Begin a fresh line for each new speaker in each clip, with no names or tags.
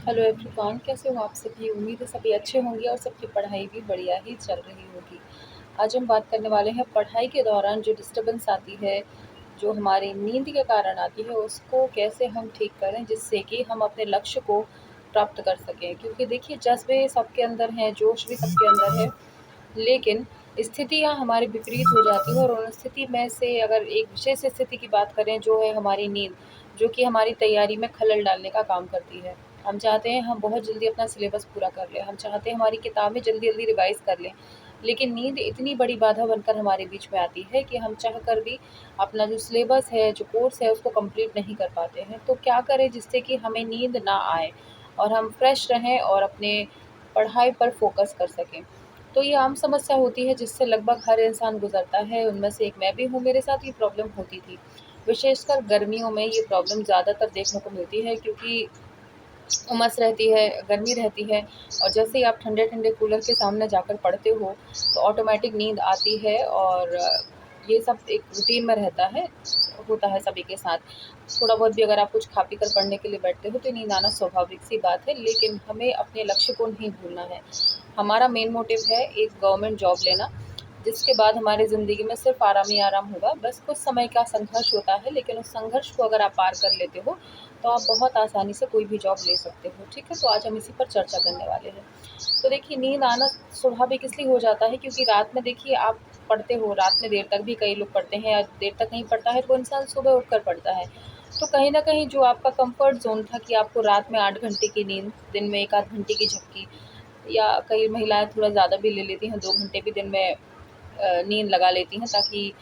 Hello everyone, कैसे हो आप सभी। उम्मीद है सभी अच्छे होंगे और सबकी पढ़ाई भी बढ़िया ही चल रही होगी। आज हम बात करने वाले हैं पढ़ाई के दौरान जो डिस्टर्बेंस आती है, जो हमारी नींद के कारण आती है, उसको कैसे हम ठीक करें जिससे कि हम अपने लक्ष्य को प्राप्त कर सकें। क्योंकि देखिए, जज़्बे सबके अंदर हैं, जोश भी सबके अंदर है, लेकिन स्थितियाँ हमारी विपरीत हो जाती हैं। और उन स्थिति में से अगर एक विशेष स्थिति की बात करें, जो है हमारी नींद, जो कि हमारी तैयारी में खलल डालने का काम करती है। हम चाहते हैं हम बहुत जल्दी अपना सिलेबस पूरा कर लें, हम चाहते हैं हमारी किताबें जल्दी-जल्दी रिवाइज़ कर लें, लेकिन नींद इतनी बड़ी बाधा बनकर हमारे बीच में आती है कि हम चाह कर भी अपना जो सिलेबस है, जो कोर्स है, उसको कंप्लीट नहीं कर पाते हैं। तो क्या करें जिससे कि हमें नींद ना आए और हम फ्रेश रहें और अपने पढ़ाई पर फ़ोकस कर सकें। तो ये आम समस्या होती है जिससे लगभग हर इंसान गुज़रता है, उनमें से एक मैं भी हूँ, मेरे साथ ये प्रॉब्लम होती थी। विशेषकर गर्मियों में ये प्रॉब्लम ज़्यादातर देखने को मिलती है, क्योंकि उमस रहती है, गर्मी रहती है, और जैसे ही आप ठंडे-ठंडे कूलर के सामने जाकर पढ़ते हो, तो ऑटोमेटिक नींद आती है। और ये सब एक रूटीन में रहता है, होता है सभी के साथ। थोड़ा बहुत भी अगर आप कुछ खा पी कर पढ़ने के लिए बैठते हो, तो नींद आना स्वाभाविक सी बात है, लेकिन हमें अपने लक्ष्य को नहीं भूलना है। हमारा मेन मोटिव है एक गवर्नमेंट जॉब लेना, जिसके बाद हमारी ज़िंदगी में सिर्फ़ आराम ही आराम होगा। बस कुछ समय का संघर्ष होता है, लेकिन उस संघर्ष को अगर आप पार कर लेते हो, तो आप बहुत आसानी से कोई भी जॉब ले सकते हो। ठीक है? तो आज हम इसी पर चर्चा करने वाले हैं। तो देखिए, नींद आना स्वाभाविक इसलिए हो जाता है क्योंकि रात में देखिए आप पढ़ते हो, रात में देर तक भी कई लोग पढ़ते हैं, या देर तक नहीं पढ़ता है तो वो इंसान सुबह उठकर पढ़ता है। तो कहीं न कहीं जो आपका कम्फ़र्ट ज़ोन था कि आपको रात में 8 घंटे की नींद, दिन में 1 आध घंटे की झपकी, या कई महिलाएँ थोड़ा ज़्यादा भी ले लेती हैं, 2 घंटे भी दिन में नींद लगा लेती हैं, ताकि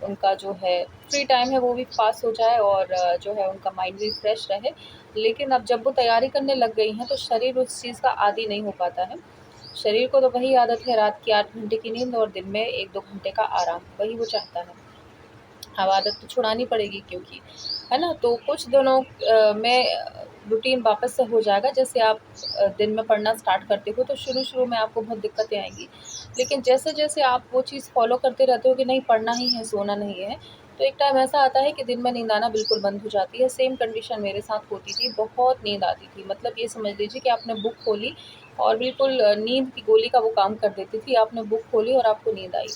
उनका जो है फ्री टाइम है वो भी पास हो जाए, और जो है उनका माइंड भी फ्रेश रहे। लेकिन अब जब वो तैयारी करने लग गई हैं, तो शरीर उस चीज़ का आदी नहीं हो पाता है। शरीर को तो वही आदत है, रात की 8 घंटे की नींद और दिन में 1-2 घंटे का आराम, वही वो चाहता है। अब आदत तो छुड़ानी पड़ेगी, क्योंकि है ना? तो कुछ दिनों में रूटीन वापस से हो जाएगा। जैसे आप दिन में पढ़ना स्टार्ट करते हो, तो शुरू-शुरू में आपको बहुत दिक्कतें आएँगी। लेकिन जैसे-जैसे आप वो चीज़ फ़ॉलो करते रहते हो कि नहीं पढ़ना ही है, सोना नहीं है, तो एक टाइम ऐसा आता है कि दिन में नींद आना बिल्कुल बंद हो जाती है। सेम कंडीशन मेरे साथ होती थी, बहुत नींद आती थी। मतलब ये समझ लीजिए कि आपने बुक खोली और बिल्कुल नींद की गोली का वो काम कर देती थी। आपने बुक खोली और आपको नींद आई।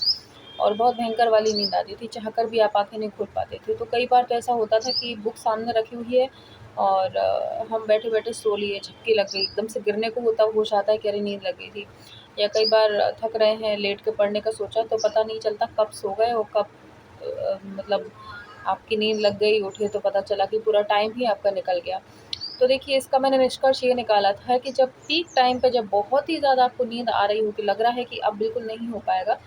और बहुत भयंकर वाली नींद आती थी, चाहकर भी आप आँखें नहीं खोल पाते थे। तो कई बार तो ऐसा होता था कि बुक सामने रखी हुई है और हम बैठे-बैठे सो लिए, झपकी लग गई, एकदम से गिरने को होता होश आता है कि अरे नींद लग गई थी। या कई बार थक रहे हैं, लेट के पढ़ने का सोचा, तो पता नहीं चलता कब सो गए और कब मतलब आपकी नींद लग गई, उठे तो पता चला कि पूरा टाइम ही आपका निकल गया। तो देखिए, इसका मैंने निष्कर्ष ये निकाला था कि जब पीक टाइम पे जब बहुत ही ज़्यादा आपको नींद आ रही हो, कि लग रहा है कि अब बिल्कुल नहीं हो पाएगा,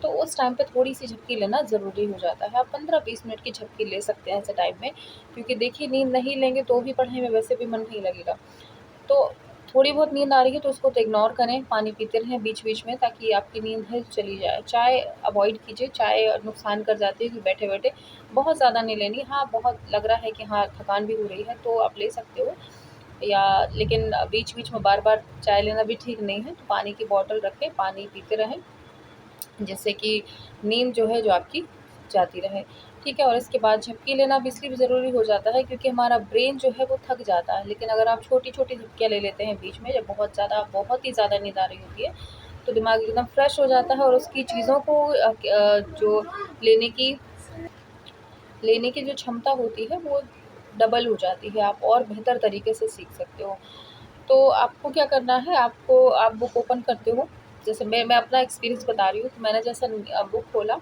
तो उस टाइम पे थोड़ी-सी झपकी लेना ज़रूरी हो जाता है। आप 15-20 मिनट की झपकी ले सकते हैं ऐसे टाइम में, क्योंकि देखिए, नींद नहीं लेंगे तो भी पढ़ाई में वैसे भी मन नहीं लगेगा। तो थोड़ी बहुत नींद आ रही है तो उसको तो इग्नोर करें, पानी पीते रहें बीच-बीच में, ताकि आपकी नींद है चली जाए। चाय अवॉइड कीजिए, चाय नुकसान कर जाती है कि बैठे-बैठे, बहुत ज़्यादा नहीं लेनी। हाँ, बहुत लग रहा है कि हाँ, थकान भी हो रही है, तो आप ले सकते हो, या लेकिन बीच-बीच में बार-बार चाय लेना भी ठीक नहीं है। तो पानी की बॉटल रखें, पानी पीते रहें, जिससे कि नींद जो है जो आपकी जाती रहे। ठीक है? और इसके बाद झपकी लेना भी इसलिए भी ज़रूरी हो जाता है क्योंकि हमारा ब्रेन जो है वो थक जाता है। लेकिन अगर आप छोटी-छोटी झपकियाँ ले लेते हैं बीच में, जब बहुत ही ज़्यादा नींद आ रही होती है, तो दिमाग एकदम फ्रेश हो जाता है और उसकी चीज़ों को जो लेने की लेने की जो क्षमता होती है वो डबल हो जाती है, आप और बेहतर तरीके से सीख सकते हो। तो आपको क्या करना है, आप बुक ओपन करते हो, जैसे मैं अपना एक्सपीरियंस बता रही हूँ। तो मैंने जैसे बुक खोला,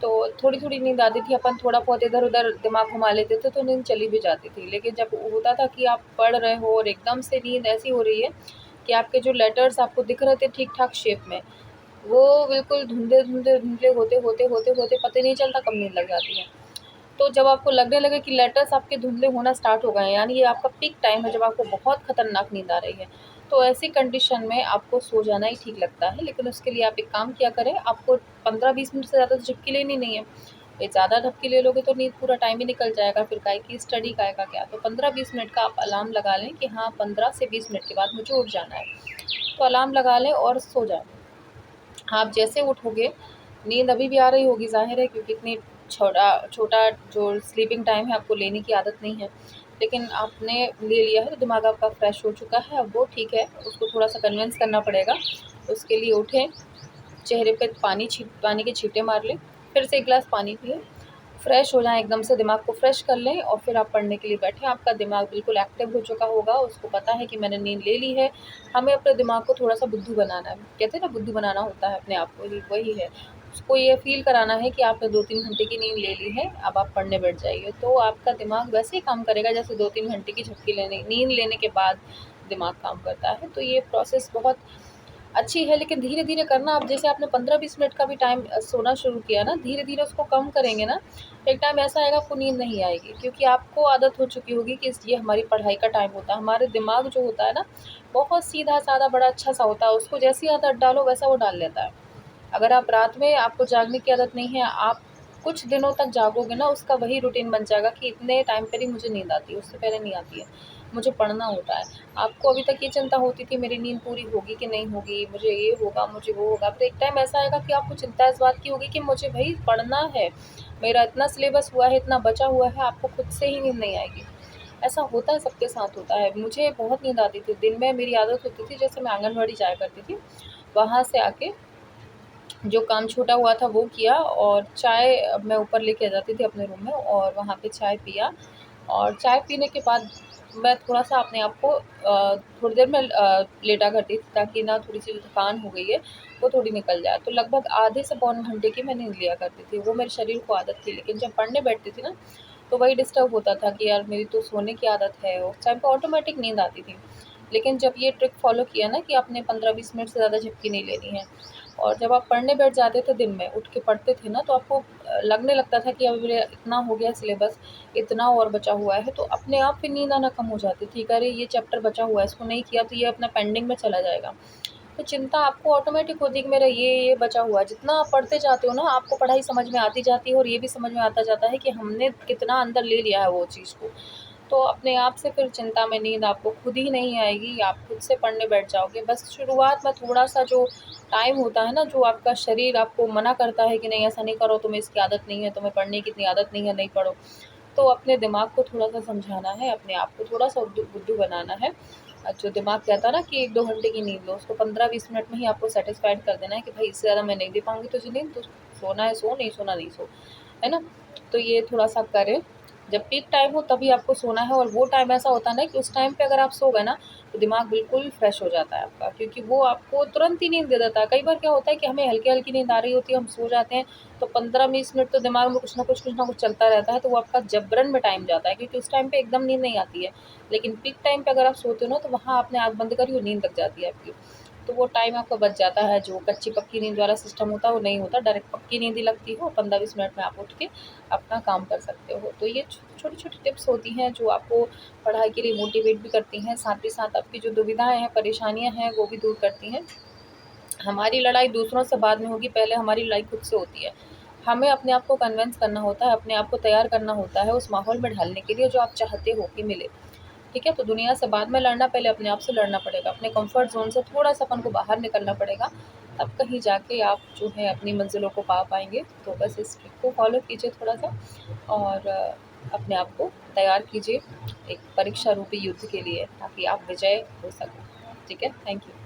तो थोड़ी-थोड़ी नींद आती थी, अपन थोड़ा बहुत इधर-उधर दिमाग घुमा लेते थे तो नींद चली भी जाती थी। लेकिन जब होता था कि आप पढ़ रहे हो और एकदम से नींद ऐसी हो रही है कि आपके जो लेटर्स आपको दिख रहे थे ठीक-ठाक शेप में, वो बिल्कुल धुंधले होते पता ही नहीं चलता कब नींद लग जाती है। तो जब आपको लगने लगे कि लेटर्स आपके धुंधले होना स्टार्ट हो गए हैं, यानी ये आपका पीक टाइम है जब आपको बहुत खतरनाक नींद आ रही है, तो ऐसी कंडीशन में आपको सो जाना ही ठीक लगता है। लेकिन उसके लिए आप एक काम किया करें, आपको 15-20 मिनट से ज़्यादा तो झपकी लेनी नहीं है। ये ज़्यादा झपकी ले लोगे तो नींद पूरा टाइम ही निकल जाएगा, फिर काहे की स्टडी, काहे का क्या। तो 15-20 मिनट का आप अलार्म लगा लें कि हाँ, 15 से 20 मिनट के बाद मुझे उठ जाना है। तो अलार्म लगा लें और सो जाएँ। आप जैसे उठोगे, नींद अभी भी आ रही होगी ज़ाहिर है, क्योंकि इतनी छोटा छोटा जो स्लीपिंग टाइम है आपको लेने की आदत नहीं है। लेकिन आपने ले लिया है तो दिमाग आपका फ्रेश हो चुका है, अब वो ठीक है, उसको थोड़ा-सा कन्विंस करना पड़ेगा। उसके लिए उठें, चेहरे पे पानी के छींटे मार लें, फिर से 1 गिलास पानी पिएँ, फ्रेश हो जाएँ एकदम से, दिमाग को फ्रेश कर लें और फिर आप पढ़ने के लिए बैठें। आपका दिमाग बिल्कुल एक्टिव हो चुका होगा, उसको पता है कि मैंने नींद ले ली है। हमें अपने दिमाग को थोड़ा-सा बुद्धू बनाना है। कहते हैं ना बुद्धू बनाना होता है अपने आप को ही, वही है। उसको ये फ़ील कराना है कि आपने 2-3 घंटे की नींद ले ली है, अब आप पढ़ने बैठ जाइए। तो आपका दिमाग वैसे ही काम करेगा जैसे 2-3 घंटे की नींद लेने के बाद दिमाग काम करता है। तो ये प्रोसेस बहुत अच्छी है, लेकिन धीरे-धीरे करना। अब जैसे आपने 15-20 मिनट का भी टाइम सोना शुरू किया ना, धीरे-धीरे उसको कम करेंगे ना, एक टाइम ऐसा आएगा आपको नींद नहीं आएगी, क्योंकि आपको आदत हो चुकी होगी कि ये हमारी पढ़ाई का टाइम होता है। हमारे दिमाग जो होता है ना, बहुत सीधा-साधा बड़ा अच्छा-सा होता है, उसको जैसी आदत डालो वैसा वो डाल लेता है। अगर आप रात में, आपको जागने की आदत नहीं है, आप कुछ दिनों तक जागोगे ना, उसका वही रूटीन बन जाएगा कि इतने टाइम पर ही मुझे नींद आती है, उससे पहले नहीं आती है, मुझे पढ़ना होता है। आपको अभी तक ये चिंता होती थी मेरी नींद पूरी होगी कि नहीं होगी, मुझे ये होगा, मुझे वो होगा। फिर एक टाइम ऐसा आएगा कि आपको चिंता इस बात की होगी कि मुझे भई पढ़ना है, मेरा इतना सिलेबस हुआ है, इतना बचा हुआ है, आपको खुद से ही नींद नहीं आएगी। ऐसा होता है, सबके साथ होता है। मुझे बहुत नींद आती थी, दिन में मेरी आदत होती थी, जैसे मैं आंगनवाड़ी जाया करती थी, वहाँ से आके जो काम छूटा हुआ था वो किया और चाय मैं ऊपर लेके आ जाती थी अपने रूम में और वहाँ पे चाय पिया। और चाय पीने के बाद मैं थोड़ा-सा अपने आप को थोड़ी देर में लेटा करती थी, ताकि ना थोड़ी-सी जो थकान हो गई है वो थोड़ी निकल जाए। तो लगभग आधे से पौन घंटे की मैं नींद लिया करती थी, वो मेरे शरीर को आदत थी। लेकिन जब पढ़ने बैठती थी ना, तो वही डिस्टर्ब होता था कि यार मेरी तो सोने की आदत है, उस टाइम पे ऑटोमेटिक नींद आती थी। लेकिन जब ये ट्रिक फ़ॉलो किया ना कि आपने 15-20 मिनट से ज़्यादा झपकी नहीं लेनी है, और जब आप पढ़ने बैठ जाते थे दिन में, उठ के पढ़ते थे ना, तो आपको लगने लगता था कि अब मेरा इतना हो गया सिलेबस, इतना और बचा हुआ है, तो अपने आप फिर नींद आना कम हो जाती थी कि अरे ये चैप्टर बचा हुआ है, इसको नहीं किया तो ये अपना पेंडिंग में चला जाएगा। तो चिंता आपको ऑटोमेटिक होती है कि मेरा ये बचा हुआ है। जितना आप पढ़ते जाते हो ना, आपको पढ़ाई समझ में आती जाती है और ये भी समझ में आता जाता है कि हमने कितना अंदर ले लिया है वो चीज़ को। तो अपने आप से फिर चिंता में नींद आपको खुद ही नहीं आएगी, आप खुद से पढ़ने बैठ जाओगे। बस शुरुआत में थोड़ा-सा जो टाइम होता है ना, जो आपका शरीर आपको मना करता है कि नहीं ऐसा नहीं करो, तुम्हें इसकी आदत नहीं है, तुम्हें पढ़ने की इतनी आदत नहीं है, नहीं पढ़ो। तो अपने दिमाग को थोड़ा-सा समझाना है, अपने आप को थोड़ा-सा बुद्धू बनाना है। जो दिमाग कहता है ना कि 1-2 घंटे की नींद लो, उसको 15-20 मिनट में ही आपको सैटिस्फाइड कर देना है कि भाई इससे ज़्यादा मैं नहीं दे पाऊँगी तुझे नींद, तो सोना है सो, नहीं सोना नहीं सो, है ना? तो ये थोड़ा-सा करें। जब पीक टाइम हो तभी आपको सोना है, और वो टाइम ऐसा होता है ना कि उस टाइम पे अगर आप सो गए ना, तो दिमाग बिल्कुल फ्रेश हो जाता है आपका, क्योंकि वो आपको तुरंत ही नींद दे देता है। कई बार क्या होता है कि हमें हल्की-हल्की नींद आ रही होती है, हम सो जाते हैं, तो 15-20 मिनट तो दिमाग में कुछ ना कुछ चलता रहता है, तो वो आपका जबरन में टाइम जाता है, क्योंकि उस टाइम पे एकदम नींद नहीं आती है। लेकिन पीक टाइम पे अगर आप सोते हो ना, तो वहाँ आपने आँख बंद करी और नींद लग जाती है आपकी। तो वो टाइम आपका बच जाता है, जो कच्ची-पक्की नींद वाला सिस्टम होता है वो नहीं होता, डायरेक्ट पक्की नींद ही लगती है और 15-20 मिनट में आप उठ के अपना काम कर सकते हो। तो ये छोटी-छोटी टिप्स होती हैं जो आपको पढ़ाई के लिए मोटिवेट भी करती हैं, साथ ही साथ आपकी जो दुविधाएँ हैं, परेशानियाँ हैं, वो भी दूर करती हैं। हमारी लड़ाई दूसरों से बाद में होगी, पहले हमारी लड़ाई खुद से होती है। हमें अपने आप को कन्विंस करना होता है, अपने आप को तैयार करना होता है उस माहौल में ढलने के लिए जो आप चाहते हो कि मिले। ठीक है? तो दुनिया से बाद में लड़ना, पहले अपने आप से लड़ना पड़ेगा। अपने कम्फ़र्ट ज़ोन से थोड़ा-सा अपन को बाहर निकलना पड़ेगा, तब कहीं जाके आप जो है अपनी मंज़िलों को पा पाएँगे। तो बस इस ट्रिक को फ़ॉलो कीजिए थोड़ा-सा, और अपने आप को तैयार कीजिए एक परीक्षा रूपी युद्ध के लिए, ताकि आप विजय हो सकें। ठीक है? Thank you.